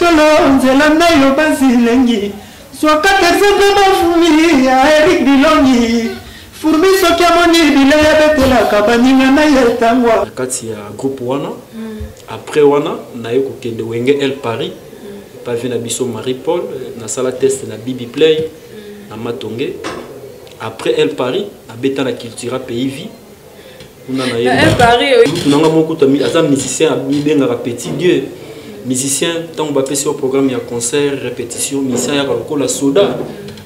solo nzela na yo basilengi swakata sempre bafumi ya Eric Bilongi furmi soki amoni bilaya betelaka baninga na ye tangwa kati ya groupe wana après wana naye kokende wenge El Paris pavé na biso Marie Paul na sala test na Bibi Play na Matonge après El Paris abeta na Cultura Pays Vie on a El Paris oui tunanga moko tami ata musicien abibenga petit Dieu musicien tant ba pesi au programme ya concert répétition musicien ya kola soda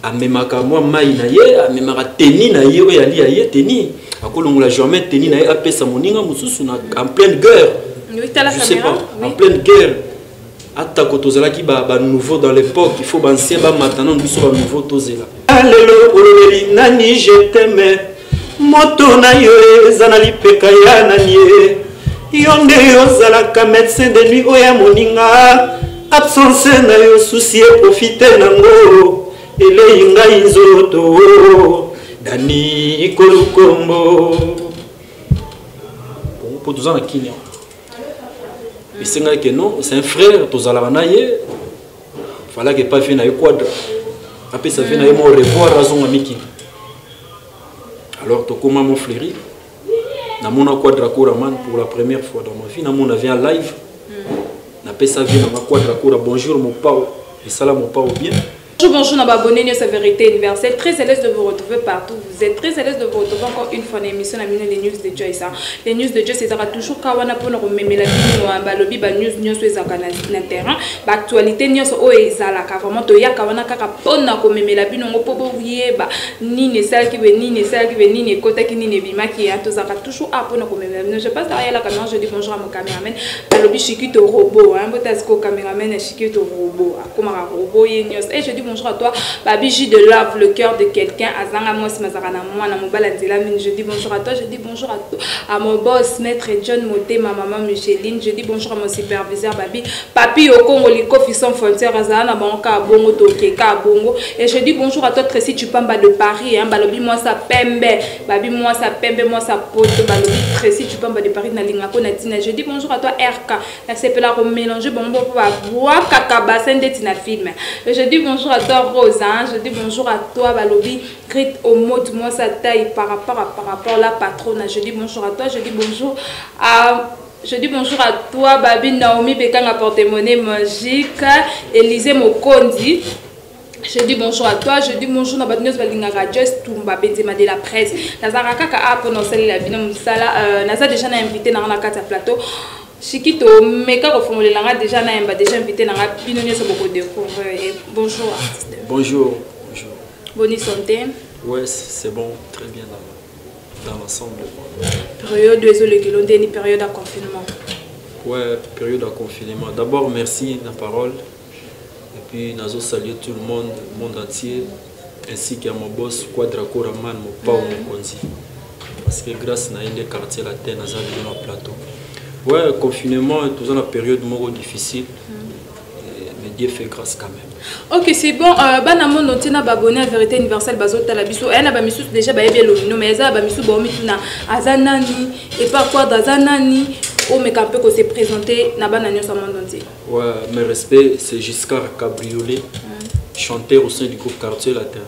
amemaka moi mai na ye amemaka teni na ye oyo ali ye teni akolongola jamais teni na ye apesa moninga mususu na en pleine guerre je sais pas en pleine guerre atako tozalaki ba nouveau dans l'époque il faut ba ancien ba maintenant biso ba nouveau tozela alelo olobeli nani je t'aime moto na yo ezana lipeka ya nani yo nde ozalaka médecin de nuit oya moninga absence na yo souci profite nango elei ngai nzoto dani kolukombo pour tous en Kenya et c'est que non c'est un frère tozala na ye fallait que pas faire na quadra après ça fait na ye mo revoir raison amiki alors to comment mon fléri na mona quadra man pour la première fois dans ma vie na mona vient live na pesa vie na quadra bonjour mon pao et salam mon pao bien. Bonjour, abonnez à sa vérité universelle. Très à l'aise de vous retrouver partout. Vous êtes très à l'aise de vous retrouver encore une fois dans l'émission les news de Joy. Les news de Joy, c'est toujours kawana pour nous remettre la vie balobi ba news news na terrain. Ba actualité news o ezala ka vraiment to ya kawana kaka pona ko memela bino ngopo bo yeba ni ne sala ki be ni ne sala ki be ni ne kota ki ni ne bima ki ya to zaka toujours a pona ko memela bino. Je passe derrière la caméra, je dis bonjour à mon caméraman. Balobi Chikito robot hein, botasko caméraman Chikito robot. Akoma robot news. Et je dis bonjour à toi, Babiji de lave le cœur de quelqu'un. Azanga moi Mazarana moi na mobile je dis bonjour à toi, je dis bonjour à toi, à mon boss maître John Moté, ma maman Micheline, je dis bonjour à mon superviseur Babi, Papi au Congo Liko Fisson Frontière Azana Banka Bongo Tokeka Bongo et je dis bonjour à toi Tracy Tupamba de Paris hein, Balobi moi ça pembe, Babi moi ça pembe moi ça pote Balobi Tracy Tupamba de Paris na Lingako Natina. Je dis bonjour à toi RK, la c'est la mélanger bonbon pour boire kaka bassin de tina film. Et je dis bonjour à toi Rose, hein? Je dis bonjour à toi Balobi, Grit au mot moi ça taille par rapport à la patronne. Je dis bonjour à toi, je dis bonjour à toi Babi Naomi Bekanga porte-monnaie magique, Élisée Mokondi. Je dis bonjour à toi, je dis bonjour à Badneus Balinga Just Tumba Benzema de la presse. Nazaraka a prononcé la bino musala, Naza déjà invité dans la carte à plateau. Chikito, meka reformuler langa déjà invité dans la binonnier sur beaucoup de bonjour. Bonjour. Bonne santé. Ouais, c'est bon, très bien dans l'ensemble. Période désolé que l'on dit période de confinement. Ouais, période de confinement. D'abord merci la parole et puis nous saluer tout le monde entier ainsi qu'à mon boss Quadra Koraman, mon pao mon konzi. Parce que grâce à une quartier la terre nous avons un plateau. Ouais, confinement, tout la période difficile. Mais Dieu fait grâce quand même. Ok, c'est bon. Banamon noté na abonné à Vérité Universelle bazota la biso. Elle na ba misu déjà ba yebelo no mais ça ba misu ba mituna azanani et pas quoi d'azanani o me camper ko se présenter na bananyo sa monde entier. Ouais, mes respects, c'est Giscard Cabriolet, chanteur au sein du groupe Quartier Latin.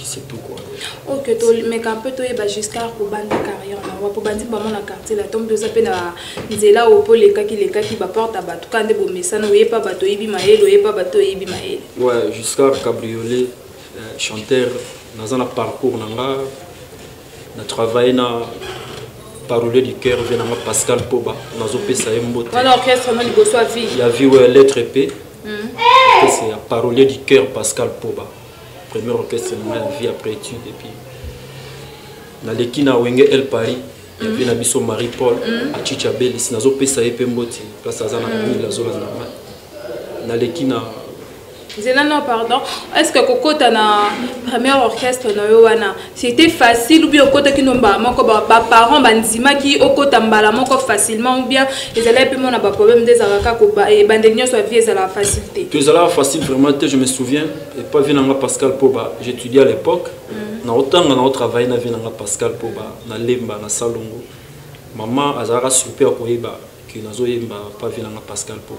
C'est tout quoi. Ok, to me camper to yeba Giscard pour bande carrière na pour bandi ba mon quartier la tombe de na nzela o po les kaki ba porte ba tout quand de bo mesana o yepa bato yibi maelo yepa bato yibi maelo. Ouais, Giscard Cabriolet, chanteur dans un parcours nanga na travaillé na parolier du cœur venant Pascal Poba dans opesa mbote. Voilà orchestre na liboso a vie. Il y a vu lettre épée. C'est un parolier du cœur Pascal Poba. Premier orchestre de vie après études et puis dans l'équipe na Wenge El Paris il y avait Nabiso Marie Paul à Chichabel si nazo pesa epé mboti place azana la zone normale dans l'équipe na non, pardon. Est-ce que Kokota na premier orchestre na yowana c'était facile ou bien Kokota qui nomba moko ba parents bandima qui okota mbala moko facilement ou bien les élèves puis mon a pas problème des araka ko ba et bandegno soit vie ça la facilité. Que ça la facile vraiment je me souviens et pas venanga Pascal Poba j'étudiais à l'époque na autant na travail na venanga Pascal Poba na Lemba na Salongo maman azara super ko yeba que nazo yemba pas vilanga Pascal pour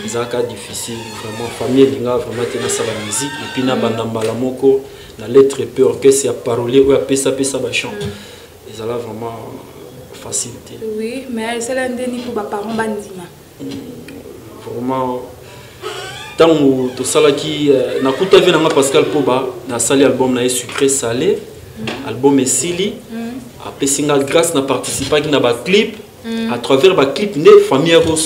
ça cas difficile vraiment famille linga vraiment tena ça la musique et puis na bandambala moko na lettre peu orchestre ya parolier ou ya pesa ba chant et ça là vraiment facilité. Oui, mais c'est l'un des niveaux pour parents bandima. Vraiment tant tout ça là qui na kuta vilanga Pascal Poba na sali album na sucré salé album Esili après singa grâce na participer qui na ba clip à travers ba clip né famille ko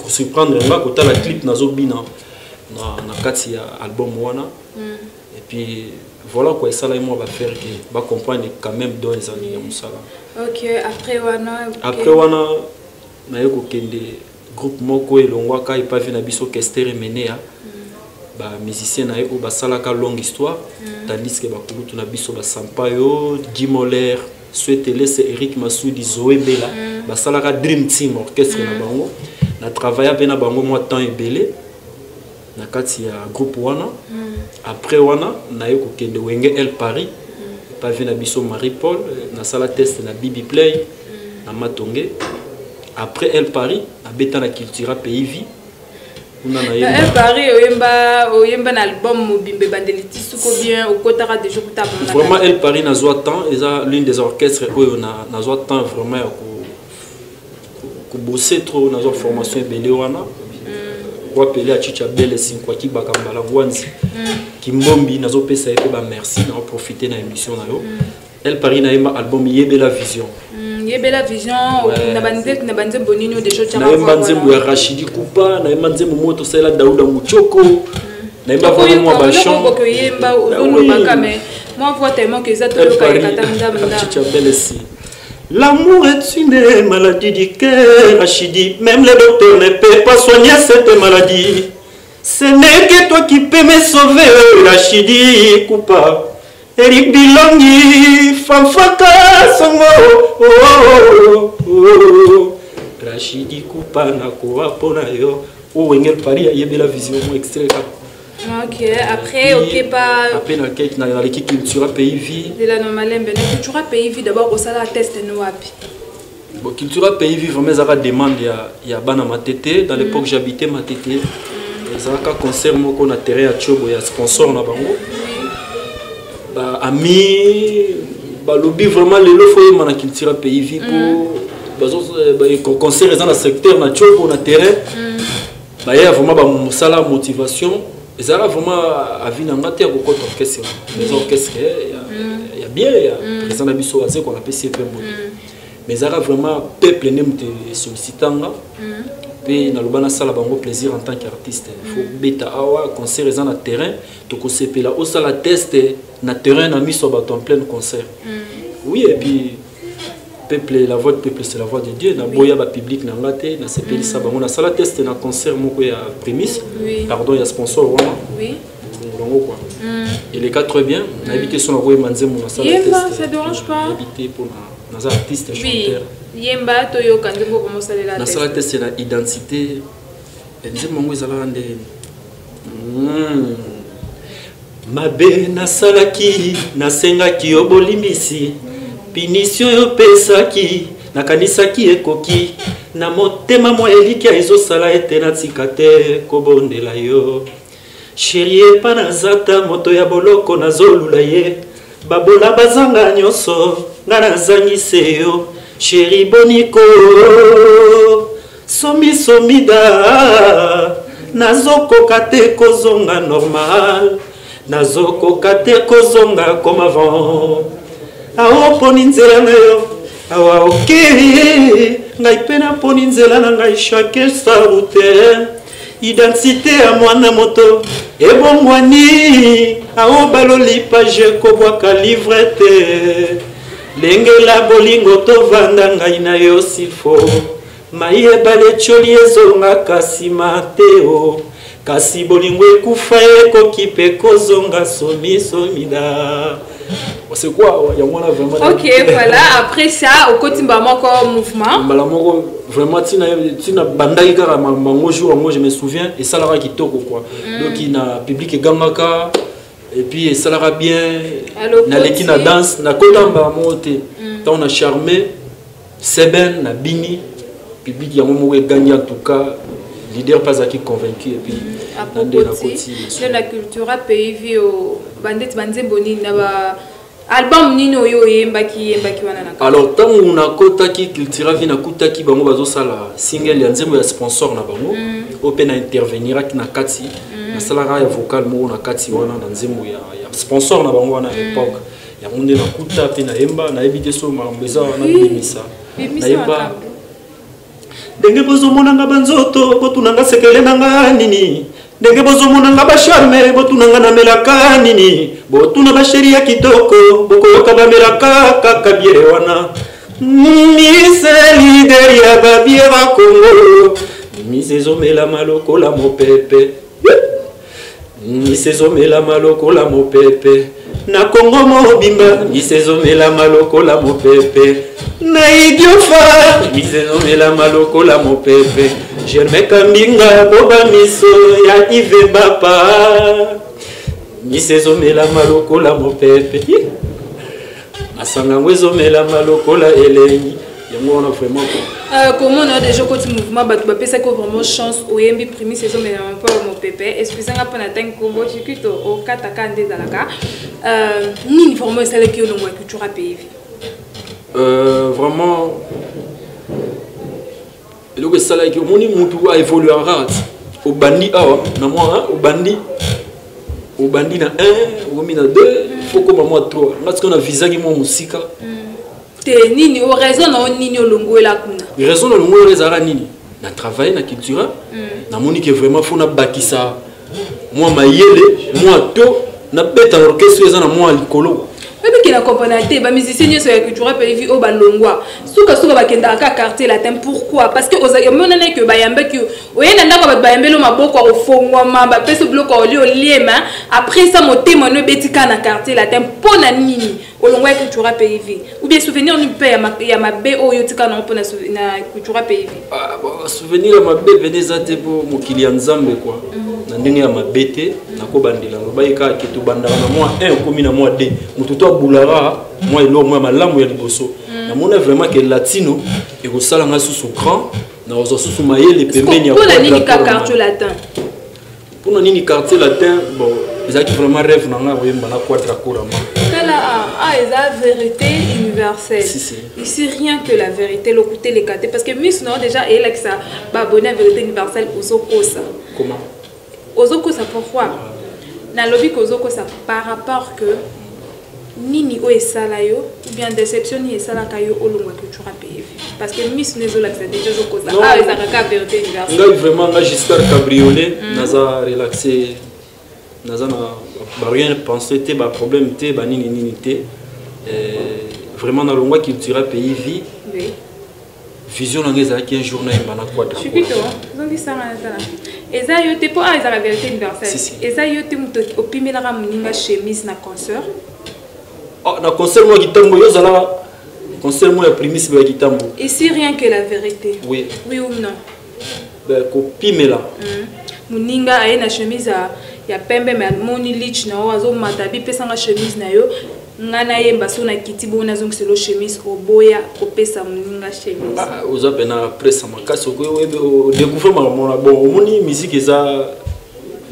surprendre nga ko ta la clip na zobina na kati ya album wana et puis voilà quoi ça là moi va faire que va comprendre quand même dans les années ya musala. OK, après wana na yeko kende groupe moko elongwa ka pas vu na biso Kester Menea ba musicien na yo ba salaka longue histoire tandis que ba kulutu na biso ba Sampayo Gimoler souhaitez c'est Eric Massoudi Zoé Bella ba salaka Dream Team orchestre na bango na travailler avec na bango moi temps ebelé na kati ya groupe wana après wana na yo ko kende wenge El Paris pas vu na biso Marie Paul na sala test na Bibi Play na Matonge après El Paris na beta na Cultura Pays Vie El Paris oyemba na album Mobimbe Bandeliti suko bien au kotara de jour table vraiment El Paris na zoa temps et ça l'une des orchestres oyo na zoa temps vraiment ko bosser trop na zoa formation belé wana ko appeler a Chicha Belle 5 kwa kibakambala Wanzi Kimbombi na zo pesa pe ba merci na profiter na émission na yo El Paris na yemba album Yebela Vision Yebela Vision na banze bonino de choses na banze mu ya Rachidi Kupa na banze mu moto sala Daouda Muchoko na yemba vraiment ba chant ko yemba ozono bakame moi vois tellement que ça to katanda Chicha Belle si l'amour est une maladie du cœur, Rachidi. Même les docteurs ne peuvent pas soigner cette maladie. Ce n'est que toi qui peux me sauver, Rachidi Kupa. Eric Bilongi, Fanfaka Songo. Rachidi Kupa, Nakora Ponayo. Oh, Engel Paris a yébé la vision extrait. Ok, après, ok, pas. Après, dans l'équipe Cultura Pays Vie. De la normale, Cultura Pays Vie, d'abord, au salaire test Noapi. Bon, Cultura Pays Vie, vraiment, ça demande, il y a Bana Matete. Dans l'époque, j'habitais Matete. Ça a un concert, moi, qu'on a terrain à Tchobo, il y a sponsor dans Bango. Ami, lobby vraiment, les lots, il y a un Cultura Pays Vie pour. Concert dans le secteur, dans Tchobo, on a terrain. Il y a vraiment une motivation. Et ça vraiment à venir en matière de orchestre. Les orchestres, il y a bien, il y a président Nabiso Azé qu'on appelle CP. Mais ça vraiment peuple est sollicitant. Puis dans le ban salle bango plaisir en tant qu'artiste. Il faut bêta awa concert dans le terrain. Donc on s'appelle là au salle test na terrain na mis sur en plein concert. Oui et puis peuple la voix de peuple c'est la voix de Dieu. Na boya ba public na ngate na CPL ça bango na salle test na concert moko ya prémisse. Pardon il y a sponsor vraiment. Oui. Quoi. Et les quatre bien. On a habité sur la voie Manzemo na salle test. Yemba ça dérange pas. Habité pour nos artistes chanteurs. Yemba toyo kanzemo comment ça la test. Na salle test c'est la identité. Nzemo ngo ezala ndé. Mabe na salaki na sengaki obolimbisi. Punition yo pesaki nakanisaki ekoki na motema mo eliki ezosala ete na tikate kobondela yo chérie epa nazata moto ya boloko nazolula ye babola bazanga nyonso nga nazangise yo chérie boniko somida nazokoka te kozonga normal nazokoka te kozonga comme avant awo poni nzela na yo awa okei ngai mpe naponi nzela na ngai chacun sa route identité ya mwana moto ebongwani awo baloli page kobwaka livre te lengela bolingo tovanda ngai na yo silfo mai ebale tioli ezongaka nsima te o kasi bolingo ekufa ekoki mpe kozonga somida. C'est quoi? Il y a moins vraiment. Ok, voilà. Après ça, au quotidien, encore mouvement. Vraiment, tina bandai kara mango jour, moi je me souviens et ça la qui toko quoi. Donc il na public gangaka et puis ça la bien. Na leki na danse, na kotamba monte. Tant on a charmé Seben na Bini. public ya momo gagné en tout cas leader pas acquis convaincu et puis à propos de la culture pays vie au bandet banze bonini na ba album nino yo yembaki wana na alors tant on a kota ki culture vie na kuta ki bango bazo sala single ya nzembo ya sponsor na bango open a intervenir na kati na sala ya vocal mo na kati wana na nzembo ya sponsor na bango wana époque ya monde na kuta pe na yemba na ebite so mambeza na bimisa na yemba ndenge bozomonanga banzoto botunanga sekele nanga nini ndenge bozomonanga basharme botunanga na melaka nini botuna basheri ya kitoko bokoyoka bamelaka kaka biere wana mise lider ya babiera kongo mise ezomela maloko la mopepe mise ezomela maloko la mopepe na kongo mobimba mise ezomela maloko la mopepe na idiofa misezomela maloko la mopepe Germain Kambinga boba miso ya Ive Bapa misezomela maloko la mopepe asanga ngwezomela maloko la elengi yango on a vraiment comment on a déjà côté mouvement bat ba pesa ko vraiment chance au yembi primi saison mais pas mon pépé excusez-moi pour n'atteindre combo chikuto au kataka ndezalaka ni vraiment ça le qui on voit culture à pays vraiment le que ça là que mon mutu a évolué en rate au bandi awa na moi au bandi na 1 au mina 2 faut comme moi 3 parce qu'on a visa qui moi musika te nini o raison na nini olongo la kuna raison na longo les ara nini na travailler na culture na moni que vraiment faut na bakisa moi mayele moi to na beta orchestre eza na moi likolo Même qui na componente, ba musicien sur la culture pays au balongwa. Suka ba kenda ka quartier latin pourquoi? Parce que aux monane que ba yamba que oyenda ndako ba bayambe lo maboko au fongwa ba peso bloco au liema après ça moté mono betika na quartier latin pona nini olongwa culture pays ou bien souvenir ni pe ya mabe o yotika na pona na culture pays. Ah bon souvenir ya mabe venezate po mokili ya nzambe quoi. Na ndenge ya mabete na ko bandela lobayika ke to bandala na moi 1 komi na moi 2 mututo bulara moi elo moi malamu ya liboso na mona vraiment que latino et ko sala nga sous grand na ozo sous mayele pembeni ya pour la nini quartier latin pour la nini quartier latin bon ezaki vraiment rêve na nga oyemba na quatre courama kala la vérité universelle ici rien que la vérité le côté les quatre parce que Miss non déjà elle a que ça ba bonne vérité universelle aux ça comment Ozoko ça pourquoi na lobby kozoko ça par rapport que nini o esala yo ou bien déception ni esala kayo olongwa culture pays parce que Miss nezo la déjà zoko ça ça ka vérité universelle ngai vraiment nga Giscard cabriolet naza relaxé naza na rien penser te ba problème te ba nini te vraiment na longwa culture pays vie vision na ngeza ki un jour na yamba na quadra chipito zongi sanga na eza yo te po eza la vérité universelle eza yo te muto opimela ka muninga chemise na concert na concert moi kitambo yo zala concert moi ya primis ba kitambo ici rien que la vérité oui ou non ben ko pimela muninga aye na chemise ya pembe mais moni lich na ozo matabi pesa nga chemise na yo ngana yemba so na kiti bona zongi selo chemise oboya kopesa muninga chemise oza pena presse makasi ko découvrir mona bon moni musique eza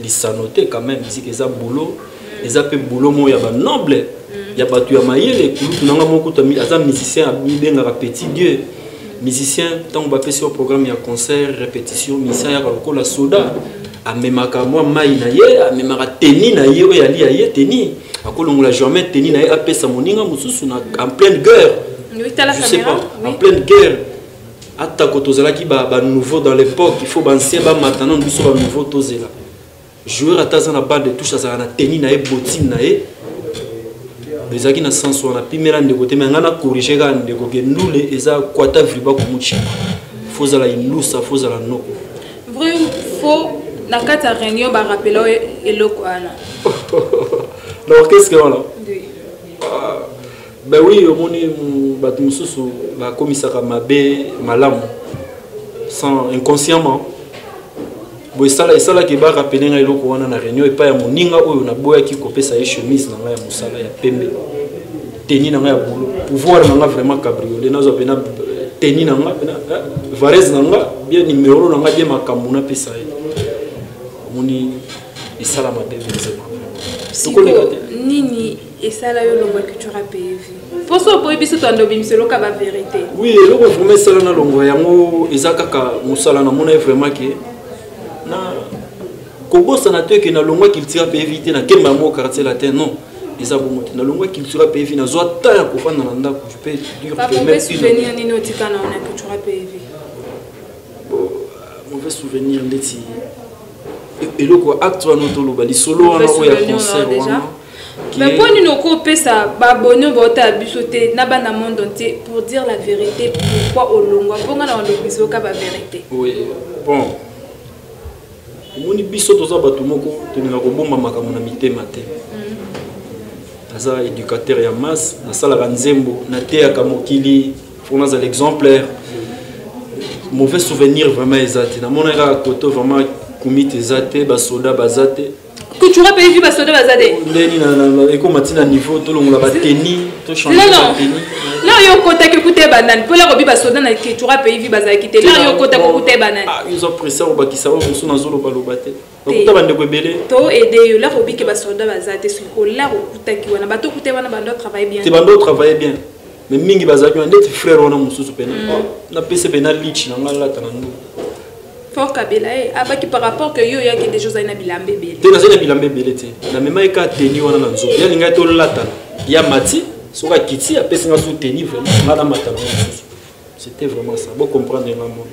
lisanoté quand même musique eza boulot eza pe boulot mo ya ba noble ya batu ya mayele kulutu nanga moko to aza musicien abibenga petit dieu musicien tant ba pesi au programme ya concert répétition musicien ya ko la soda amemaka moi mai na ye amemaka teni na ye oyo ali ye teni akolongola jamais teni na ye apesa moninga mususu na en pleine guerre je sais pas en pleine guerre ata kotozalaki ba nouveau dans l'époque il faut ancien ba maintenant biso ba nouveau tozela joueur ataza na balle de touche azala na teni na ye bottine na ye bezaki na sens wana pimela ndeko te mais ngana corriger ka ndeko ke ndule eza kwata vriba kumuchi faut zala ilusa faut zala noko vrai faux na kata réunion ba rappeler eloko ana alors qu'est-ce que voilà ben oui au moni batu mususu ba komisaka mabe malamu sans inconsciemment bo esala ke ba rappeler nga eloko wana na réunion et pas ya moninga oyo na boya ki kopesa ye chemise na nga ya musala ya pembe teni na nga ya boulot pouvoir na nga vraiment cabriolet nazo pena teni nanga varese nanga bien numéro nanga bien makambo na pesa moni isala mabebe nini esala yo longwa culture PV poso po biso to ndobi miselo ka ba vérité oui eloko vraiment sala na longwa yango ezakaka musala na mona vraiment que na kobosa na te que na longwa culture PV te na kemba mo quartier latin non eza bongo te na longwa culture PV na zo ta ya kofanda na ndako je peux dire que même souvenir ni notika na on culture PV mauvais souvenir ndeti eloko acte wana toloba lisolo wana oya concert wana mais pour nous pesa babonné bota bisoté na bana monde entier pour dire la vérité pourquoi olongwa ponga na olobiso ka ba vérité oui bon moni biso toza bato moko toninga kobomba makambo na mitema te aza éducateur ya masse na sala banzembo na te ya kamokili pour nous l'exemplaire mauvais souvenir vraiment ezate na mona ka koto vraiment kumite ezate ba soda bazate culture PV ba soda bazate ndeni na eko matina niveau to longola ba teni to changer ba teni là yo kota ke kute banane pour la robi ba soda na culture PV bazaki te là yo kota ko kute banane ah ils ont pressé au bakisa au so na zolo balobate okuta bande ko belé to aider yo la robi ke ba soda bazate siko la okuta ki wana bato kute wana bando travailler bien te bando travailler bien mais mingi bazaki ndeti frère wana mususu pena na pese pena lich na ngala tanando fort kabela abaki par rapport que yo yaki des choses na bilambe belé te na zena bilambe belé te na mema eka teni wana na nzo ya linga to latana ya mati soka kiti apesi nga sou teni vraiment ngala matana mususu c'était vraiment ça bon comprendre vraiment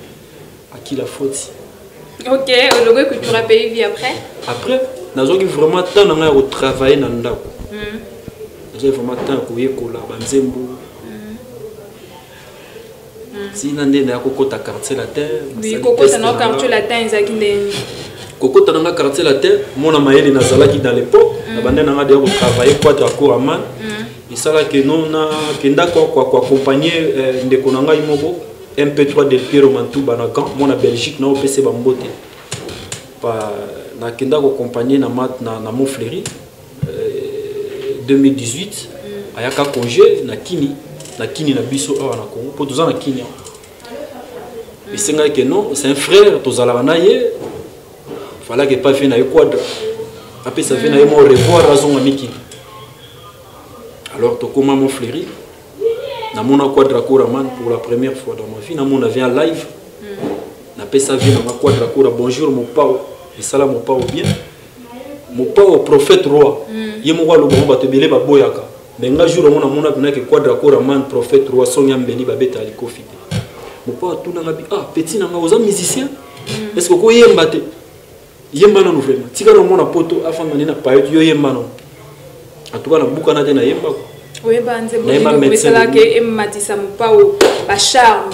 à qui la faute OK au logo culture PV après nazoki vraiment temps na nga ko travailler na ndako j'ai vraiment temps ko yekola banzembo si nande na kokota quartier la terre oui kokota na quartier la terre ezaki ndeni kokota na quartier la terre mona mayele na zalaki dans l'époque na bande na nga de ko travailler quoi à Koraman et ça là que non na kenda quoi accompagner ndeko na nga imoko MP3 del Piero Mantuba na Gand mona Belgique na OPC Bambote pa na kenda ko accompagner na mat na Montfleury 2018 ayaka congé na kini na biso awa na Congo pour tous en kini et c'est que non c'est un frère tozala na ye fallait que pas fait na quadra après ça fait na mo revoir raison amiki alors to comment mon fléri na mona quadra Koraman pour la première fois dans ma vie na mona vient live na pesa vient na quadra Kora bonjour mon pao et salam mon pao bien mon pao prophète roi yemo wa lo bomba te belé ba boyaka mais un jour on a mon abna que quadra Koraman prophète roi sonya mbeli ba beta aliko fité mon pao tout na ngabi ah petit na nga oza musicien est-ce que ko yemba te yemba na vraiment tika na mona poto afanga ni na payo yo yemba no en tout cas na buka na te na yemba ko oui banze mo mesela ke ematisa mo pao ba charme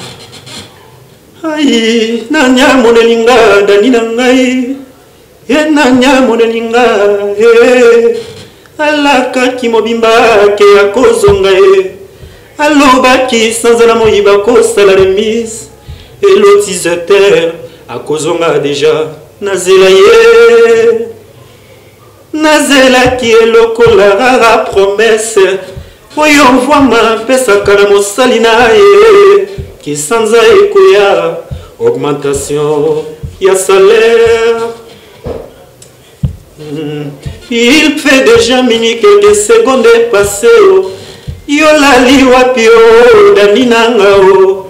ai nanya monelinga dani na ngai nanya monelinga alakaki mobimba ke akozonga alobaki sanzala moyiba kosala remise elotisateur akozonga déjà nazela ye nazelaki elokola rara promesse oyo mvwama pesaka na mosali na ye kisanza ekoya augmentation ya salaire. Il fait déjà minutes quelques secondes passées. Yolali wapio dani nangao.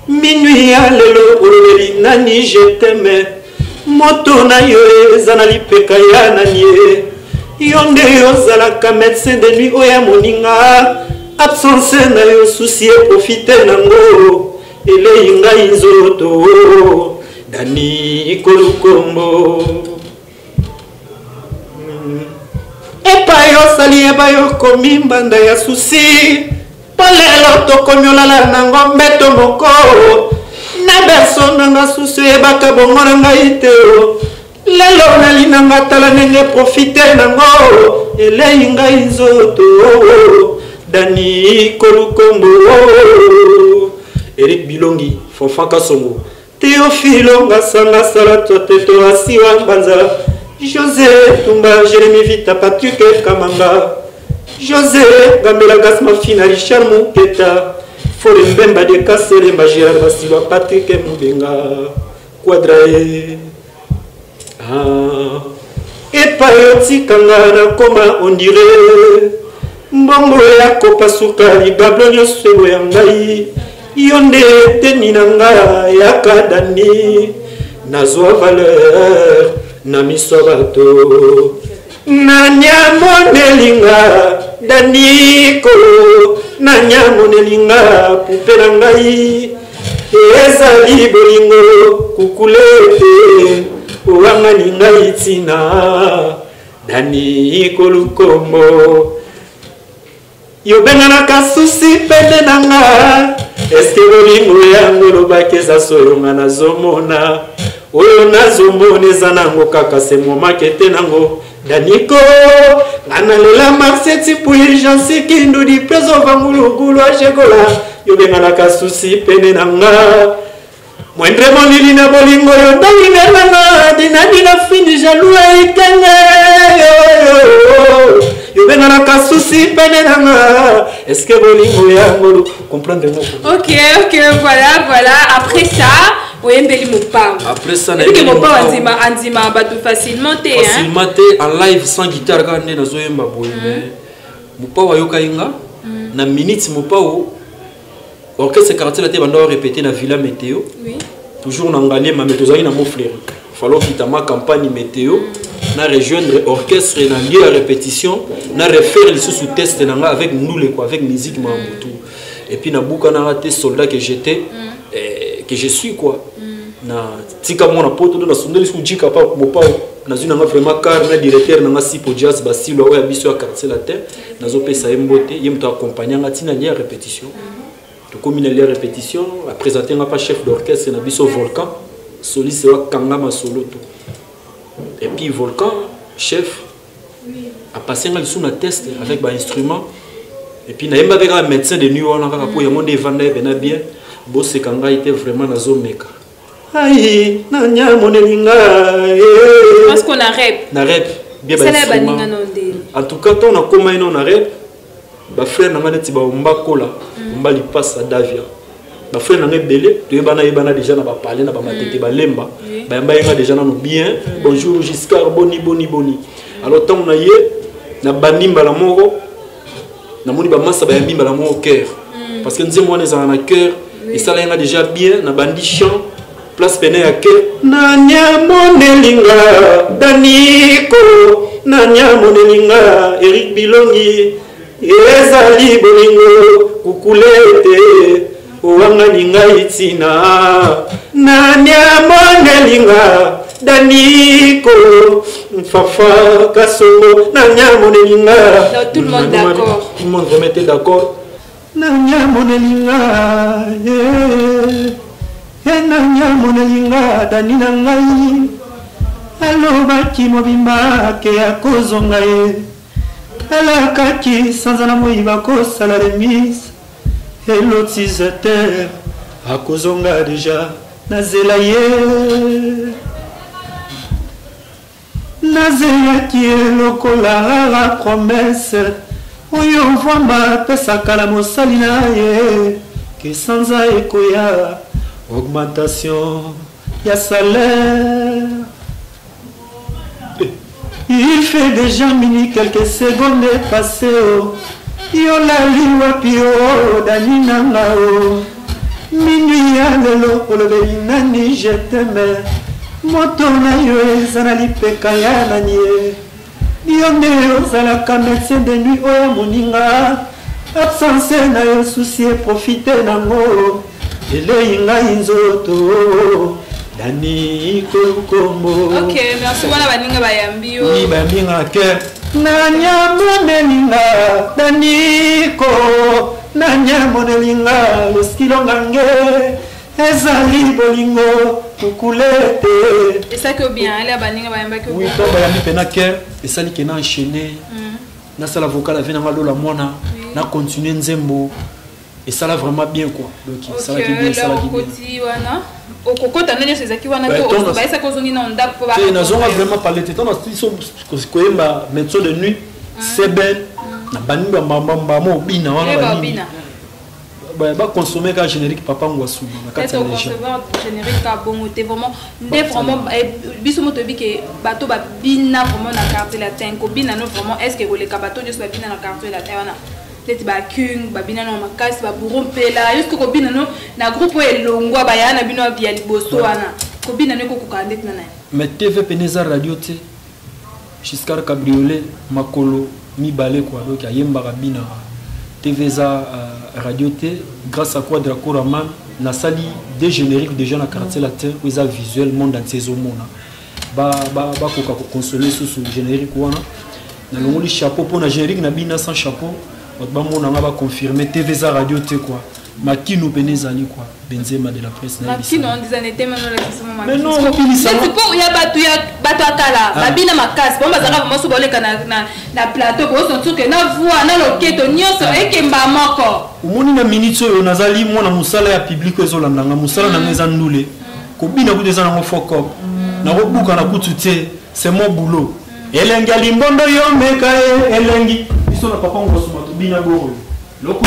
Minuit ya lelo olobeli nani je t'aime. Moto na yo ezanali peka ya nani. Yonde yozalaka médecin de nuit oya moninga. Absence na yo souci profiter nango. Ele inga inzoto dani kolukombo. Epayo sali ebayo komi mbanda ya susi palelo tokomi olala nango mbeto moko na berso nanga susi ebaka bongo na ngai te lelo nali nanga tala ndenge profite nango elei ngai nzoto dani kolukombo. Eric Bilongi Fonfaka Songo Théophile Ngasanga Salato Teto Asiwa Banza José Tumba Jérémy Vita Patrick Kamanga José Gambela Gasma Fina Richard Mouketa Fore Mbemba de Kasseremba Gérard Basilwa Patrick Mbenga Quadrae Epayoti Kangana Koma on dirait Mbongo ya kopa sukali Gablonyo sebo ya ngai Yonde teninanga ya kadani Nazwa valeur na misobato Nanyamonelinga Daniko Nanyamonelinga Pupela ngai Ezali bolingo Kukulete Uwangani ngai tina Daniko lukombo Yobenga na kasusi pende nanga Eske bolingo yango lobakeza soyonga na zomona Oyo na zomone zanango kaka se momakete nango Daniko Ngana lela marseti pui jansi kindu di prezo vangulu gulu ajegola Yobenga na kasusi pende nanga Mwendre monili na bolingo yondali nanga Dina fini jalou itenge Yobenga na kasusi pene nanga Est-ce que bolingo yango comprendre moi? Ok, voilà. Après ça, oyembeli mopao. Après ça, na yembeli mopao anzima batu facilement te hein. Facilement te en live sans guitare quand na zoyemba boye. Mopao ayoka inga na minute mopao orchestre quartier te banda répéter na Villa Météo. Oui. Toujours na ngalier ma météo na mo frère. Fallo kitama campagne météo. Na rejoindre orchestre na lieu à répétition na refaire les sous test nanga avec nous les quoi avec musique mambutu et puis na buka na raté soldat que j'étais que je suis quoi na tika mona poto na sondeli sou jika pa mopa na zuna nga vraiment car na directeur na sipo jazz basilo oya biso ya quartier la terre na zo pesa mbote yem to accompagner nga tina lieu à répétition to comme une lieu à répétition a présenter nga pas chef d'orchestre na biso Volcan soliste wa kanga ma solo to. Et puis Volcan, chef, a passé un test avec un instrument. Et puis il y a un médecin de nuit, on a bien. Bosse Kanga était vraiment dans zone meka. Aïe, nanya monelinga. Parce qu'on a rep. Na rep. Bien en tout cas, on a comment on a rep. Ba frère na ngane tiba mbakola, mbali passe à Davia. Ba frère na belé, tu ebana déjà na ba parler na ba matete ba lemba. Ba yamba déjà na no bien. Bonjour Giscard, boni. Alors tant on a yé na banimba la moro. Na moni ba massa ba yambimba la moro cœur. Parce que nous sommes dans un cœur et ça là déjà bien na bandi chant place peine à cœur. Nanya monelinga Daniko, nanya monelinga Eric Bilongi. Ezali bolingo kukulete Wanga ninga itina Nanya monelinga Daniko Fafa Kasongo Nanya monelinga. Tout le monde d'accord. Tout le monde remettait d'accord. Nanya monelinga Nanya monelinga Danina ngai Aloba kimobimba ke akozonga Alakaki sanzana moiba kosala remise Elotizete akozonga déjà nazela ye Nazelaki lokola la promesse Oyo vwamba pesaka la mosali na ye Ke sanza ekoya augmentation ya salaire. Il fait déjà quelques secondes passées. Yola liwa pio danina ngao. Minuit ya lelo polobe nani je t'aime. Moto na yo ezana lipeka ya nani. Yonde ozalaka médecin de nuit oya moninga. Absence na yo souci profiter nango. Ele inga inzoto. Dani Kokombo. Ok, merci. Voilà, baninga bayambio. Oui, baninga ke. Nanya monelinga Daniko. Nanya monelinga loskilo ngange. Ezali bolingo kukulete. Et ça que bien, elle a baninga bayamba que. Oui, toi bayambi pena ke. Et ça li kena enchaîné. Na sala vocal avec na la mona. Na continuer nzembo. Et ça l'a vraiment bien quoi. Donc ça l'a bien, ça l'a bien. Au coco t'as ces acquis wana to ba ça cause ni non ndap ko ba. C'est na zonga vraiment parler temps na so ko yemba médecin de nuit c'est belle na banimba mbamba mo bina wana banini. ba consommer ka générique papa ngwasu na kati ya concevoir générique ka bongo te vraiment vraiment biso moto bi ke bato ba bina vraiment na quartier latin ko bina no vraiment est-ce que le kabato juste ba bina na quartier latin wana peut-être ba king ba bina no makasi ba burompela juste ko bina no na groupe elongwa ba yana bino bia liboso wana ko bina ne ko ko kande na mais TV Peneza radio te Giscard Cabriolet makolo mi balé quoi donc ayemba bina TVza radio T grâce à quoi de la Koraman na sali des génériques déjà na quartier latin où ils a visuel monde entier au monde ba ko consoler sous générique wana na longoli chapeau pour na générique na bina sans chapeau ba mona nga ba confirmer TVza radio T quoi Makino Benezali quoi Benzema de la presse na Makino on disait n'était même là mais non c'est pour ya bato akala babina makasi bon bazaka vraiment so boleka na plateau ko sentir que na voix na loketo nyonso ekemba moko umoni na minute oyo nazali mwana musala ya public ezolandanga musala na ngeza ndule ko bina ku deza na foko na ko buka na kutu te c'est mon boulot elengi limbondo yo meka elengi biso na papa ngo soma to bina goro loko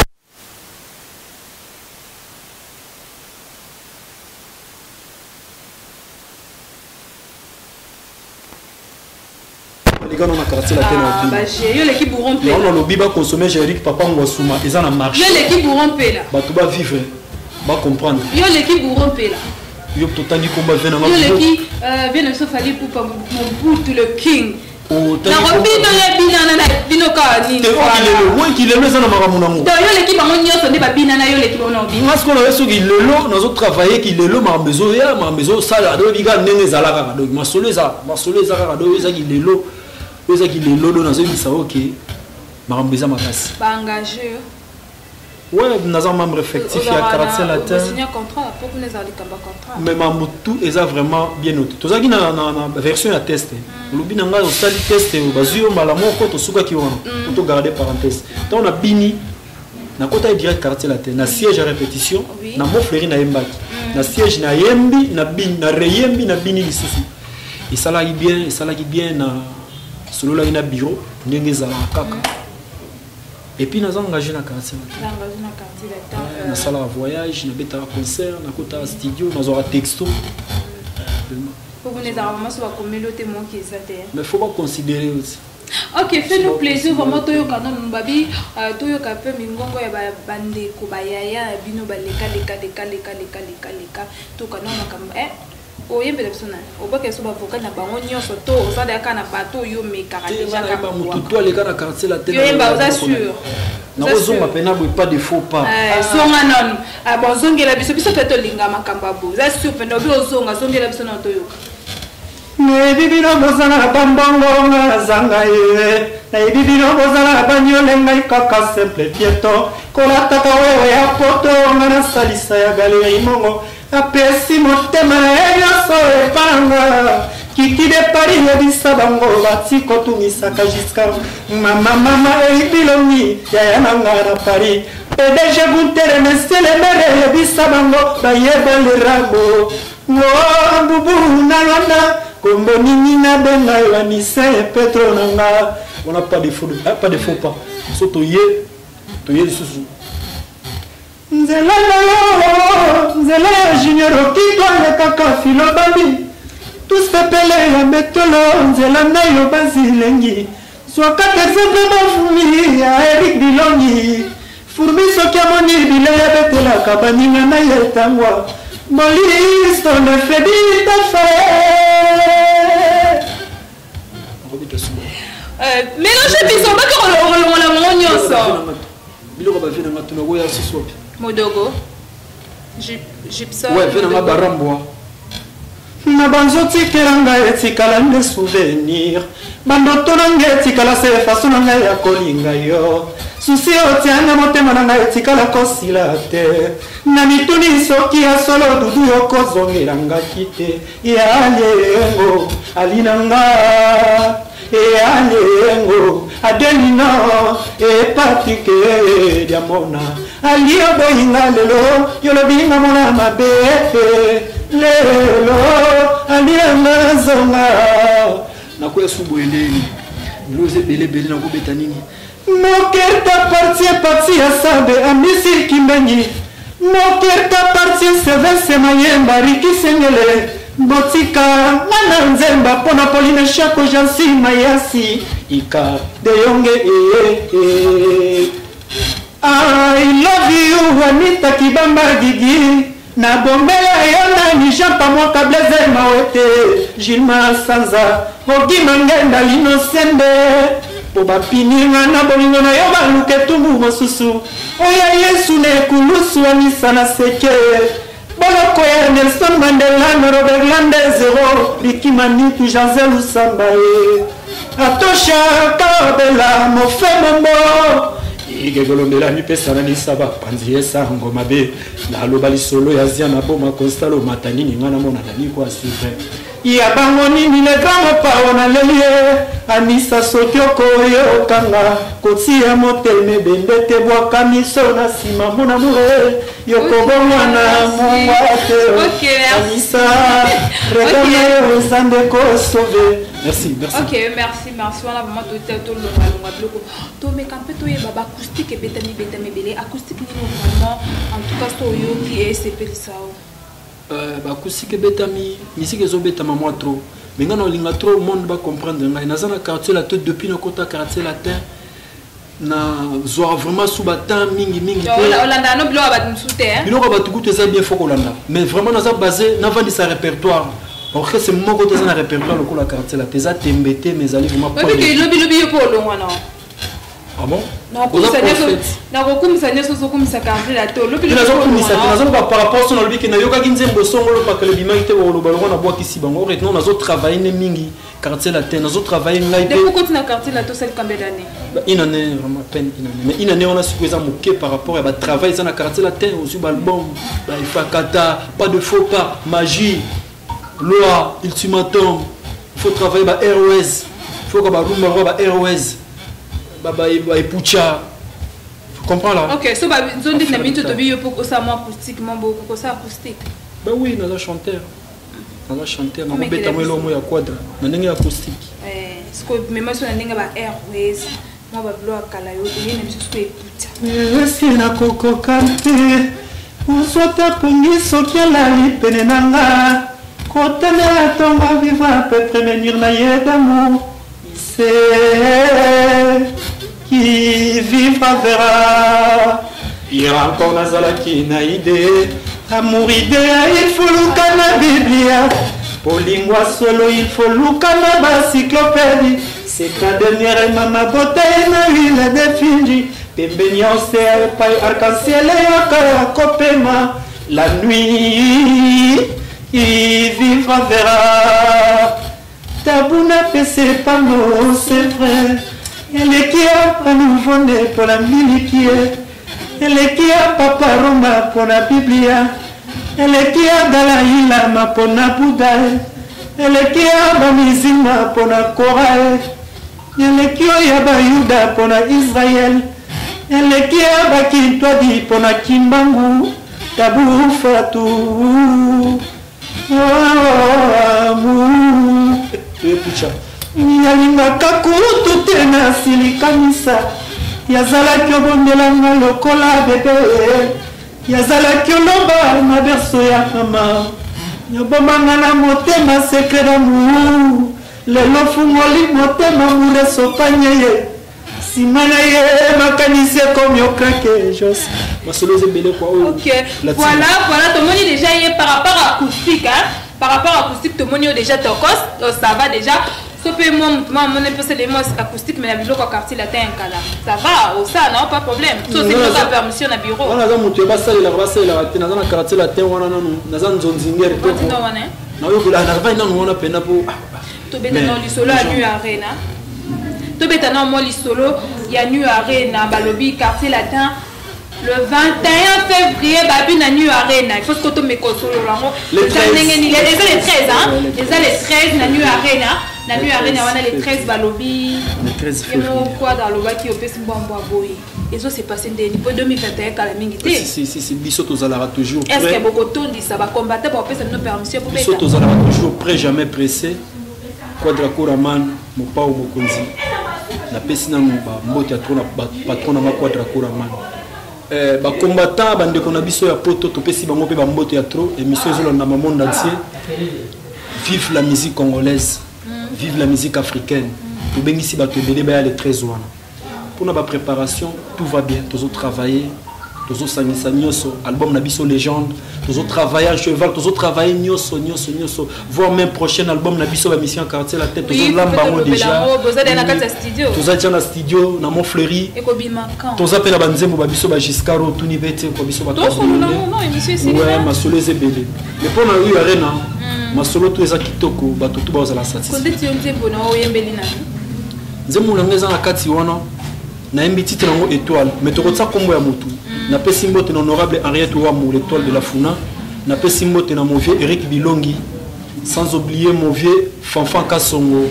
les gars on a quartier la tête bah j'ai l'équipe pour rompre on a le biba consommer générique papa ngwasuma ils en a marché yo l'équipe pour rompre là ba tout ba vivre ba comprendre yo l'équipe pour rompre là yo totali combat vient yo l'équipe vient se fali pour mon bout le king na robino ya bina na bino ka ni te okilelo moi kilelo ça na makamuna mo to yo l'équipe bango nyonso nde ba bina na yo l'équipe on a bina parce qu'on a soki lelo nazo travailler kilelo ma besoin sala do biga ndenge zalaka donc masolo za ka do ezaki lelo ezaki lelo do nazo bisa OK marambeza makasi ba engagé ouais nazo membre effectif ya quartier latin signer contrat pour que nous allons contrat mais mamutu eza vraiment bien noté tozaki na version ya test lobi na nga osali test bazio mbala moko to suka ki wana to garder parenthèse donc on a bini na kota direct quartier latin na siège à répétition na mo fleri na yembaki na siège na yembi na bini na reyembi na bini lisusu et ça là bien na solo là ina bureau ndenge za kaka et puis nous avons engagé dans le quartier latin. Nous avons un voyage, nous avons un concert, nous avons un studio, nous avons un texto. Pour vous, nous avons un communauté qui est mais il faut pas considérer aussi. Ok, fais-nous plaisir vraiment to yoka non babi to yoka pe mingongo ya bande ko bayaya bino baleka leka to kana makamba oyembe persona obaka so bavoka na bango nyonso to osada ya kana bato yo mekaka déjà ka mutu to aleka na quartier la tête yo yemba oza sûr na ozonga pena boy pas de faux pas songa non bon zongela biso to linga makamba bo za sûr pena obi ozonga zongela biso na to yoka ne bibino bozana bambongo na zanga ye na bibino bozana banyolenga kaka simple pieto kolata ka wewe ya poto ngana salisa ya galeri mongo apesi motema nyonso epanga kiki de Paris yebisa bango batiko tumisaka jusqu'à mama ebilongi yaya nanga na Paris PDG Guntere monsieur le maire yebisa bango bayeba le rabo bubu na landa kombo nini na benga la mise Petro nanga on n'a pas de faux pas surtout to ye susu nzela junior okitwale kaka filo babi tusepele ya betolo nzela nayo bazilengi swakata exemple bafumi ya Eric Bilongi furbi soki amoni bile ya betelaka baninga na ye tangwa molisto ne fedi tafe mélange biso baka kolongola mongo nyonso biloko bavina nga tuna koya sisopi modogo gypsum ouais vena nga barambwa na banzoti kelanga etikala nde souvenir bandoto nanga etikala se façon nanga ya kolinga yo susi otianga motema nanga etikala kosila te na mituni soki ya solo dudu yokozongelanga kite yalengo alinanga alengo adelino patike diamona alio boinga lelo yolobinga mona mabe lelo alianga zonga nakoya subo eleni loze bele na kobeta nini mokerta par parti ya sabe amisi kimbenyi mokerta parti sevese mayemba rikisengele botika ngana nzemba pona Pauline Shako Jansi Mayasi ika de yonge I love you Anita Kibamba Gigi na bombela yona ni Jean Pamoka Blaise Mawete Gilma Sanza Ogi Mangenda Linosende Oba pininga na bolingo na yo baluke tumbu mosusu oya Yesu ne kulusu anisa na seke boloko ya Nelson Mandela na Robert Lande zero Bikimani Janzel Usambaye Atosha Kabela Mofemombo igegolombela mipesa na nisaba panzi esa ngoma be na lobali solo ya zia na boma constalo matani ngana mona dani kwa super ya bangoni ni le grand pa ona lelie anisa sokioko yo kanga koti ya moteme bendete bwa kamiso na sima mona mure yoko bomwana mwate anisa regana yo sande ko sauver. Merci. Ok, merci. On a vraiment tout le bloc. To me camper to ye baba acoustique et betami belé acoustique ni vraiment en tout cas to yo qui est c'est ça. Acoustique et betami musique ezo betama moi trop. Mais ngana olinga trop monde ba comprendre ngai nazana quartier la tête depuis na kota quartier latin na zoa vraiment sous batan mingi. Olanda no blo ba msute hein. Biloko ba tukutu eza bien fort Olanda. Mais vraiment naza basé na vandi sa répertoire. Alors que c'est mon côté dans le répertoire le quartier là tes atembete mes alliés vraiment pas. Oui que lobby yo pour long wana. Ah bon? Na kokumisa nyeso sokumisa quartier là to lobby na zokumisa par rapport à son lobby que na yoka kinzembo songo pa que le bima ite wo lo na bois kisi bango retno na zo travailler ne mingi quartier là na zo travailler ngai. Depuis quand na quartier là to celle combien d'années? Une année vraiment peine une année. Mais une année on a supposé moquer par rapport à ba travail dans la quartier là aussi album ba ifakata pas de faux pas magie. Loi, ultimatum, il faut travailler par ROS, il faut que ROS, Pucha. Tu comprends là? Ok, so zone de minute to bio pour ça moi acoustique, beaucoup ça acoustique. Ben oui, nous avons chanteur. Nous avons chanteur, nous avons bêta moi l'homme ya quadra, nous avons acoustique. Ce que même si on a n'enga ba ROS, moi ba bloc kala yo, il y a même chose que Pucha. Si na koko kante, on soit tapongi sokiala li penenanga. Kotana tomba vivra peut prévenir na ye d'amour. C'est qui vivra verra. Il y a encore Nazala qui n'a idée. Amour idée, il faut l'ukana Biblia. Pour lingua solo, il faut l'ukana bacyclopédie. C'est la dernière maman beauté na huile de Fiji. Pembenion c'est arc-en-ciel et akopema. La nuit. Il vivra verra. Tabuna pese pas non, c'est vrai. Elle est qui a pas nouveau né pour la milipier. Elle est qui a papa Roma pour la Biblia. Elle est qui a Dalai Lama pour la Bouddha. Elle est qui a Bamizima pour la Corae. Elle est qui a Bayuda pour la Israël. Elle est qui a Bakintwadi pour la Kimbangu. Tabou Fatou. Yalingaka kutu tena silikanisa yazalaki obondelanga lokola bebe yazalaki oloba na berso ya mama yabomanga na motema sekre d'amour lelo fungoli motema muresopanye ye nsima na ye makanisi ekomi okake jos masolo ezebele kwa oyo. Ok, voilà tomoni déjà ye par rapport à acoustique hein. Par rapport à acoustique tomoni déjà tokos ça va déjà. Sauf moi mon épouse les mots acoustique mais la biloko quartier latin kala. Ça va, ça non pas problème. Sauf si nous avons permission na bureau. On a za mutu ba sala na na quartier latin wana nanu na za nzonzingere to. Na yo kula na va ina no wana pena po. To beta no li solo à New Arena. To beta no mo li solo ya New Arena balobi quartier latin. Le 21 février, Babi na New Arena. Il faut que tu me consoles. Les 13 hein. Les 13 na New Arena. Na New Arena, on a les 13 balobi. Les 13 février. Quoi dans le bas qui opère si bon boy. Et ça c'est passé depuis 2021 quand la mingité. Si biso tozalara toujours prêt. Est-ce que beaucoup de dit ça va combattre pour passer nos permissions pour biso tozalara toujours prêt jamais pressé. Quadra Kouraman, Mopao Mokonzi. napesi nanu mbote ya trop na patron na Quadra Kouraman combattant bandeko na biso ya poto topesi bango mpe bambote ya trop émission ezolanda na monde entier. Vive la musique congolaise, vive la musique africaine. Tobengisi bato ebele baya le 13 wana. Pour la préparation, tout va bien. Tous autres travailler, tous autres sangisa nyoso, album na biso légende, tous autres travailler à cheval, tous autres travailler nyoso. Voir même prochain album na biso ba mission quartier la tête, tous autres lambango déjà. Tous autres dans studio, na Montfleury. Tous autres na banzembo ba biso ba Giscaro, tout ni bete ko biso ba. Ouais, ma solo ezebele. Mais pour na eu arena, ma solo tout eza kitoko, ba tout ba za la satisfaction. Konde ti nzembo na oyembeli na. Nzembo na ngeza na kati wana. Na un petit titre étoile mais tu retiens comme ya motu na pesi mbote na honorable Henriette Ouamou l'étoile de la Funa na pesi mbote na mon vieux Eric Bilongi sans oublier mon vieux Fanfan Kasongo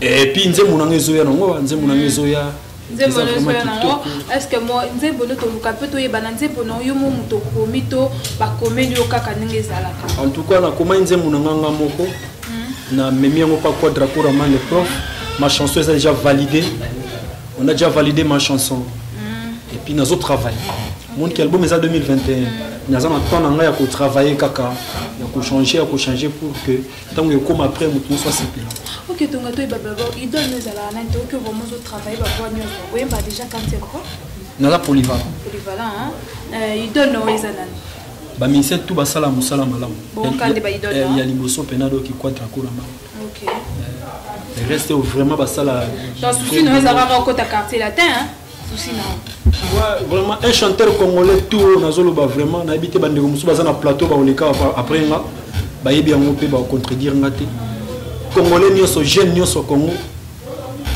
et puis nzembo na ngezoya nango nzembo na ngezoya est-ce que moi nzembo no to lukape to yeba na nzembo no yo muto komito ba komeli yo kaka ndenge ezalaka en tout cas na koma nzembo na nganga moko na memi yango pa Quadra Kouraman le prof ma chanson est déjà validée. On a déjà validé ma chanson. Et puis, nous avons travaillé. Mon album est en 2021. Nous avons attendu à travailler, à changer pour que tant que comme après, nous soit simple. Ok, donc il donne nous à la nante que vraiment travailler, nous avons déjà quand c'est quoi? Nous avons polyvalent. Polyvalent, il donne nous les ananas. Bah, mais c'est tout basala musala malam. Bon, quand il y a l'immotion penado qui Quadra Kouraman. Ok. Reste vraiment basala. Dans souci nous avons encore ta quartier latin, hein? Souci non. Ouais, vraiment un chanteur congolais tout nazolo ba vraiment na habité bandeko musu baza na plateau ba oleka après nga ba yebi yango pe ba contredire ngate. Congolais nyoso jeune nyoso Congo.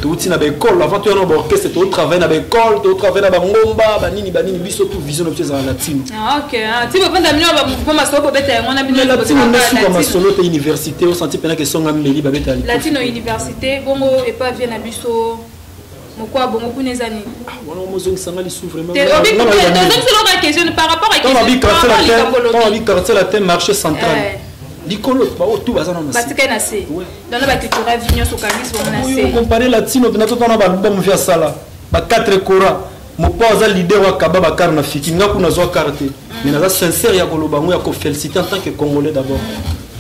Tout na ba école avant tu na ba orchestre tu travailler na ba école, tu travailler na ba ngomba, ba nini biso tout vision option za latino. Ah OK. Tu vas vendre million ba mouvement solo beta on a mis le latino na ma solo te université au senti pena que songa meli ba beta latino université bongo et pas vient na biso moko bongo kunezani. Ah wana mozo ngisanga li sou vraiment. C'est question par rapport à question. On a quartier latin marché central. Licolo ba tout baza na parce que na c'est dans la culture vignon so kamis bon na c'est comparer latino na toto na ba album via sala ba 4 kora mo poza leader wa kababa kar na fiki ngaku na zo carte mais na sincère ya koloba ngo ya ko féliciter en tant que congolais d'abord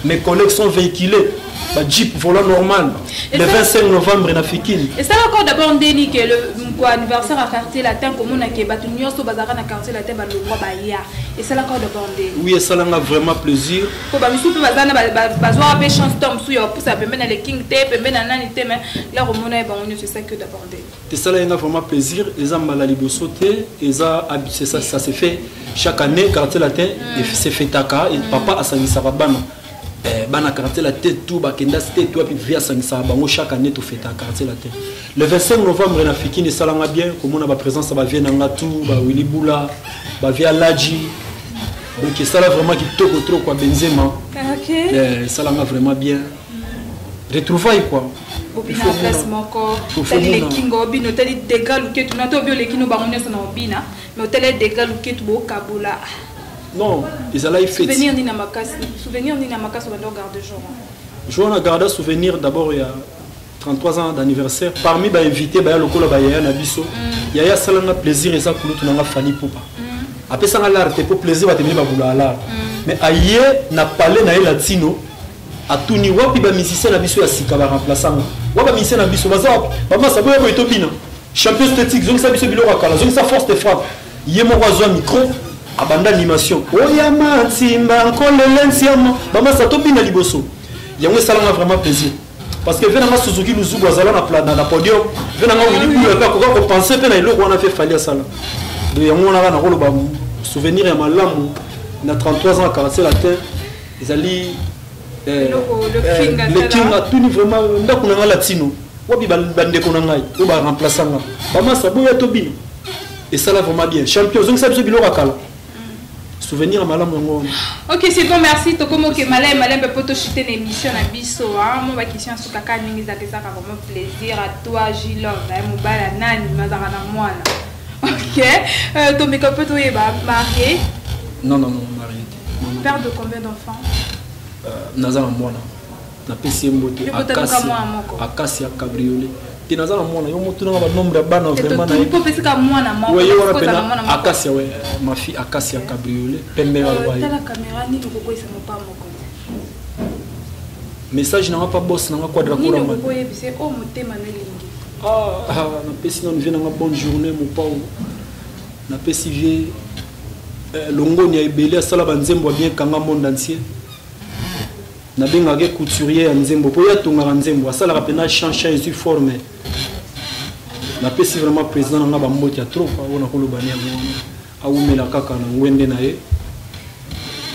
mes collègues sont véhiculés ba jeep volant normal le 25 novembre na fikini et ça encore d'abord ndeni que le anniversaire à quartier latin comme on a que batu nyonso bazara na quartier latin ba longwa ba ya et ça encore d'abord ndeni oui et ça l'a vraiment plaisir ko ba misu pe bazana bazwa be chance tom su yo pour ça pembe na le king te pembe na nani te mais là romona ba onyo c'est ça que d'abord ndeni et ça l'a vraiment plaisir et ça mala liboso te et ça ça se fait chaque année quartier latin et c'est fait taka et papa asangisa bana bana quartier la tête tout bakenda c'était tout puis via sangisa bango chaque année tout fait à quartier la tête le 25 novembre na fikini salanga bien comme on a ba présence ba vient na tout ba Willy Bula ba via Laji donc ça là vraiment qui toko trop quoi Benzema OK ça là vraiment bien retrouvailles quoi bobina place moko tali le kingo bino tali dégâts lu ketu na to bio le kino ba onyo na obina mais tali dégâts lu ketu bo kabula. Non, ils allaient faire. Souvenir ni na makasi on doit garder jour. Je on a gardé souvenir d'abord il y a 33 ans d'anniversaire. Parmi les invités, il y a le colo Yaya Nabiso. Yaya salanga plaisir et ça pour nous na Fanny Popa. Après ça l'art c'est pour plaisir va te venir ba l'art. Mais aïe na parlé na latino a tout ni wapi ba musicien na biso ya sika ba remplaçant. Wa ba musicien na biso baza ba ça boya ko etobina. Champion esthétique, zong sa biso biloko kala, zong sa force de frappe. Yemo wa micro. Abanda animation oyama timba nkolelensiamo bama satobina liboso yango salanga vraiment plaisir parce que venanga Suzuki Luzubu azala na podium venanga Willy Bula ka ko penser pe na iloko wana fait falia sala de yango na ko ba souvenir ya malamu na 33 ans quartier latin ezali le king a tout vraiment ndako na latino wabi bande ko na ngai o ba remplaçant bama saboya tobina et ça là vraiment bien champion donc ça biso biloko kala souvenir à malam mongo. OK, c'est bon, merci. Tokomo ke malem peut te chuter une émission na biso hein. Moi ba question sur kaka ningi za ça vraiment plaisir à toi Gilon, na mobala nani mazara na mwana. OK, to me peut to yeba marié? Non, marié. Père de combien d'enfants? Nazara mwana. Na pesi mbote Akasi cabriolet. Tinaza na mwana yo motu na ba nombre bana vraiment na. Pour pesi ka mwana moko. Oui, on appelle Acacia ouais, ma fille Acacia cabriolet, pembe wa wa. Tala caméra ni ko isa mo pa moko. Message na pas boss na quadra ko ra. Ni ko yebise o motema na lingi. Na pesi na vient na bonne journée mon pao. Na pesi vie longoni ya ebele asala banzembo bien kanga monde entier. Na benga ke couturier ya nzembo po ya tonga nzembo asala rapena change sur forme. Na pesi vraiment président na ba mboti ya trop on a ko lobani ya mwana. Awumela kaka na ngwende na ye.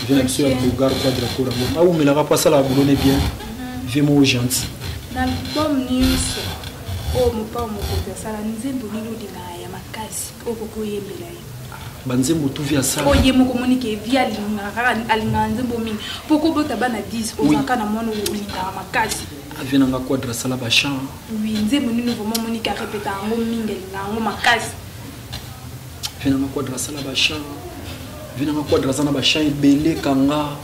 Viens sur le Bulgar quadra ko ra. Awumela ka pasala bulone bien. Vraiment gentil. Na bom news. Oh mon pao mo ko sala nzembo ni lodi na ya makasi o ko yembela ye. Banzembo tout via ça. Oye mo communiquer via alinga nzembo mingi. Poko bota bana 10 ozaka na mwana ulinga makasi. Avena nga quadra sala ba champ. Oui, nzembo ni vraiment monika répéter ngo mingi ngo makasi. Vena nga quadra sala ba champ. Vena nga quadra sana ba champ belé kanga.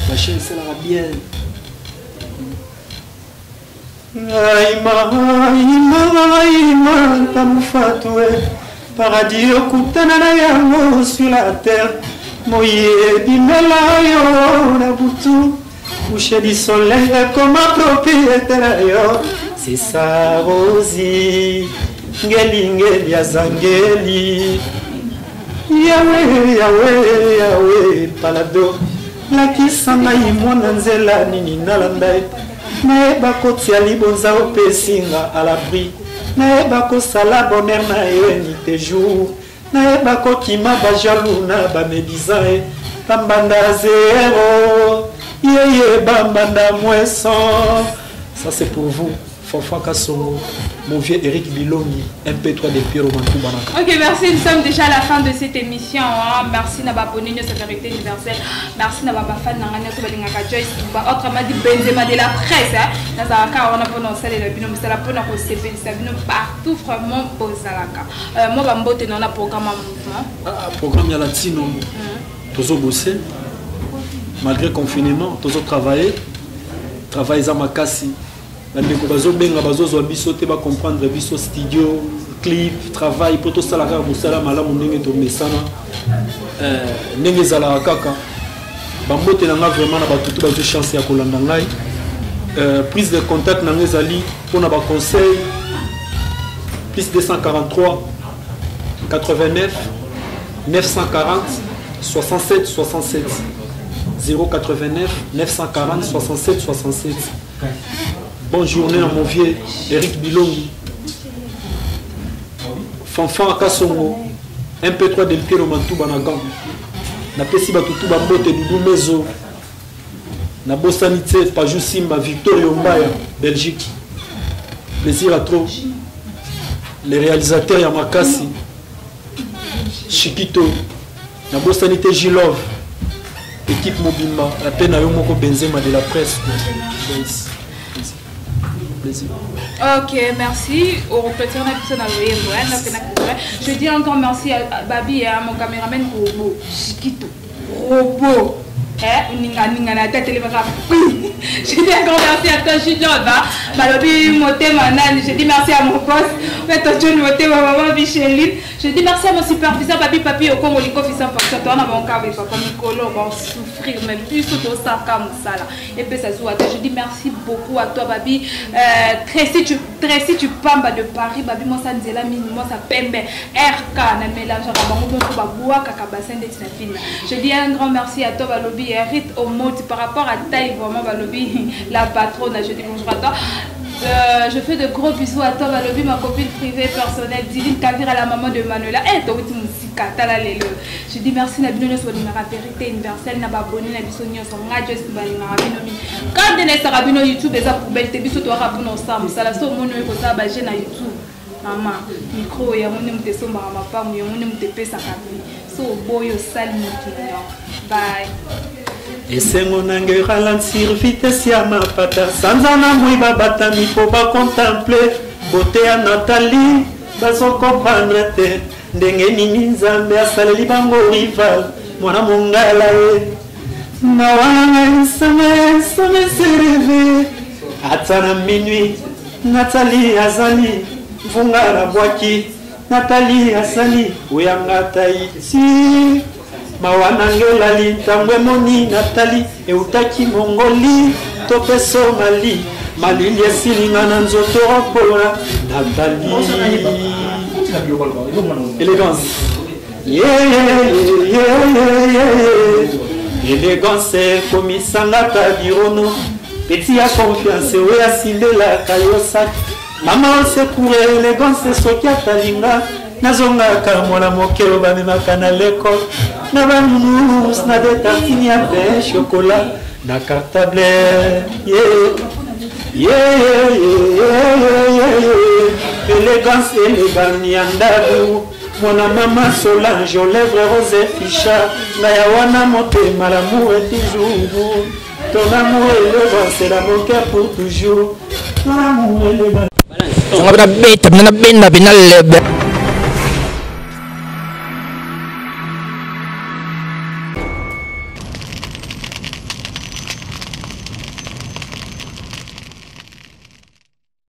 Ba champ sala bien. Aïma, tamufatwe. Paradis okutana na yango sur la terre. Moye bimela yo na butu. Coucher du soleil comme un propriétaire yo. C'est ça Rosie. Ngeli ngeli azangeli. Yawe yawe yawe palado. Lakisanga imona nzela nini nalandai. Naeba kotia libonza opesinga à l'abri. Naeba kosala bonheur na yo ni te jour. Naeba kokima ba jaloux na ba médisant. Bambanda zéro. Yeye bambanda moins 100. Ça c'est pour vous. Fofa Kassoro, mon vieux Eric Bilongi, MP3 de Pierre Romantou Banaka. Ok, merci. Nous sommes déjà à la fin de cette émission. Hein. Merci Naba Bonino, sa vérité universelle. Merci Naba Bafan, Nangania Sobalingaka Joyce, autrement dit Benzema de la presse. Nazaraka, on a pour nous saluer le binôme, c'est la bonne au CP, c'est le binôme partout, vraiment au Zalaka. Moi, Bambote, on a programme en mouvement. Ah, programme à latino. Tous au bosser. Malgré le confinement, tous au travailler. Travailler à Makassi. Bandeko bazo benga bazo zo biso te ba comprendre biso studio clip travail poto sala ka musala malamu ndenge to mesana ndenge zala kaka bambote nanga vraiment na batutu bazo chance ya kolanda ngai prise de contact na ngezali pona ba conseil plus 243 89 940 67 67 089 940 67 67. Bonne journée à mon vieux Eric Bilongi. Fanfan Akasongo. MP3 del Piero Mantou Banagan. Na pesi batutu bambote Doudou Mezo. Na Bossanité, Pajou Simba, Victor Mbaya, Belgique. Plaisir à trop. Les réalisateurs Yamakasi. Chiquito. Na Bossanité Gilov. Équipe Mobimba. La peine à Yomoko Benzema de la presse. Ok, merci. Au replacer, je dis encore merci à Babi et à mon caméraman Robo. Chiquito. Robo. Je dis un grand merci à toi, Julien. Je dis merci à mon boss. Je dis merci à mon superviseur, Babi Papi, au Congo, Liko, Fissa, Papa, toi, on a mon café, Papa, Nicolo, on va souffrir, même plus, tout ça, comme ça, là. Et puis, ça se voit. Je dis merci beaucoup à toi, Babi. Tracy, tu pamba de Paris, Babi, moi, ça, Nzela, moi, ça, Pembe, RK, na mélange, je dis un grand merci à toi, Balobi, et Rite au mot par rapport à taille, vraiment, Balobi, la patronne, je dis bonjour à toi. Je fais de gros bisous à toi, Balobi, ma copine privée, personnelle, Diline Kavir, à la maman de Manuela. Et toi, tu musique, je dis merci, Nabino, sur la vérité universelle, Nababoni, Nabisonio, son radio, quand on est sur Rabino YouTube, les poubelles, tu es bisous, tu auras pour nos sammes, ça la sauce, mon nom est à YouTube. Maman, micro, il y a mon nom de son, ma femme, il y a mon nom de paix, ça so boyo salmo kinyo. Bye. Esengo nange ralentir vitesse ya mapata sanza na mwiba batami po ba contempler beauté ya Nathalie bazo comprendre te ndenge nini nzambe asaleli bango rival mwana mongala ye na wana nsame se rêver atana minuit Nathalie azali vunga na bwaki Nathalie azali uyanga taiti mawana ngelali tangwe moni Nathalie eutaki mongoli tope Somali malili esilinga na nzoto rakola Nathalie élégance élégance komisanga tabirono petit à confiance oui à Sindela Kayosak maman secours élégance soki atalinga nazonga kamona mokelo bamemaka na l'école na banous na des tartines à pain chocolat na cartable élégance élégant yandabu Mona maman Solange aux lèvres rosées ficha Nayawana monté l'amour est toujours ton amour est élégant c'est l'amour cœur pour toujours ton amour est élégant